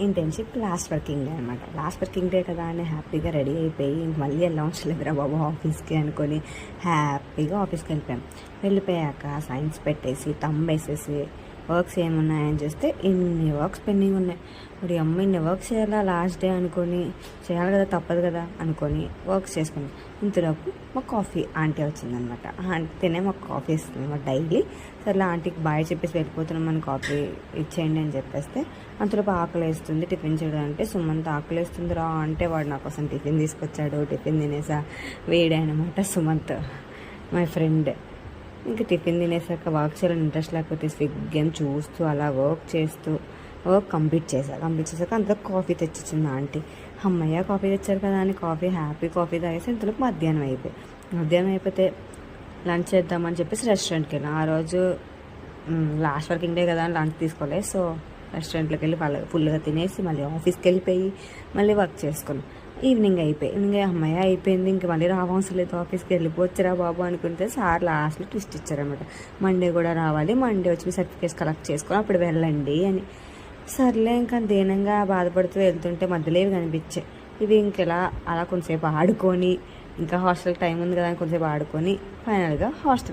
Internship last working day అనమాట. Last working day కదా అని హ్యాపీగా రెడీ అయిపోయి ఇంక మళ్ళీ వెళ్ళవసరం లేదురా బాబు ఆఫీస్కి అనుకొని హ్యాపీగా ఆఫీస్కి వెళ్ళిపోయాక సైన్స్ పెట్టేసి వేసేసి వర్క్స్ ఏమున్నాయని చూస్తే ఇన్ని వర్క్స్ పెండింగ్ ఉన్నాయి. మరి అమ్మ ఇన్ని వర్క్స్ చేయాలా లాస్ట్ డే అనుకొని, చేయాలి కదా తప్పదు కదా అనుకొని వర్క్స్ చేసుకుని ఇంతలోపు మా కాఫీ ఆంటీ వచ్చిందనమాట. ఆంటీనే మాకు కాఫీ ఇస్తుంది అనమాట డైలీ. సరే ఆంటీకి బాయ్ చెప్పేసి వెళ్ళిపోతున్నాం, మన కాఫీ ఇచ్చేయండి అని చెప్పేస్తే అంతలోపు ఆకలి వేస్తుంది టిఫిన్ చేయడం అంటే, సుమంత్ ఆకలి వేస్తుంది రా అంటే వాడు నా కోసం టిఫిన్ తీసుకొచ్చాడు. టిఫిన్ తినేసా వేడే అనమాట సుమంత్ మై ఫ్రెండ్. ఇంకా టిఫిన్ తినేసాక వర్క్ చేయాలని ఇంట్రెస్ట్ లేకపోతే స్విగ్ గేమ్ చూస్తూ అలా వర్క్ కంప్లీట్ చేశాక అంతా కాఫీ తెచ్చిచ్చింది ఆంటీ. అమ్మయ్య కాఫీ తెచ్చారు కదా అని కాఫీ తాగేసి ఇంతలోపు మధ్యాహ్నం అయిపోతే లంచ్ చేద్దామని చెప్పేసి రెస్టారెంట్కి వెళ్ళాం. ఆ రోజు లాస్ట్ వర్కింగ్ డే కదా అని లంచ్ తీసుకోలేదు. సో రెస్టారెంట్లోకి వెళ్ళి ఫుల్గా తినేసి మళ్ళీ ఆఫీస్కి వెళ్ళిపోయి మళ్ళీ వర్క్ చేసుకున్నాం. ఈవినింగ్ అమ్మాయి అయిపోయింది, ఇంక మళ్ళీ రావాల్సిన లేదు ఆఫీస్కి, వెళ్ళిపోవచ్చురా బాబు అనుకుంటే సార్ లాస్ట్లో ట్విస్ట్ ఇచ్చారనమాట. మండే కూడా రావాలి, మండే వచ్చి మీ సర్టిఫికేట్స్ కలెక్ట్ చేసుకొని అప్పుడు వెళ్ళండి అని. సర్లే ఇంకా దీనంగా బాధపడుతూ వెళ్తుంటే మధ్యలో ఇవి కనిపించాయి. ఇవి ఇంకెలా అలా కొంతసేపు ఆడుకొని, ఇంకా హాస్టల్ టైం ఉంది కదా అని కొంతసేపు ఆడుకొని ఫైనల్గా హాస్టల్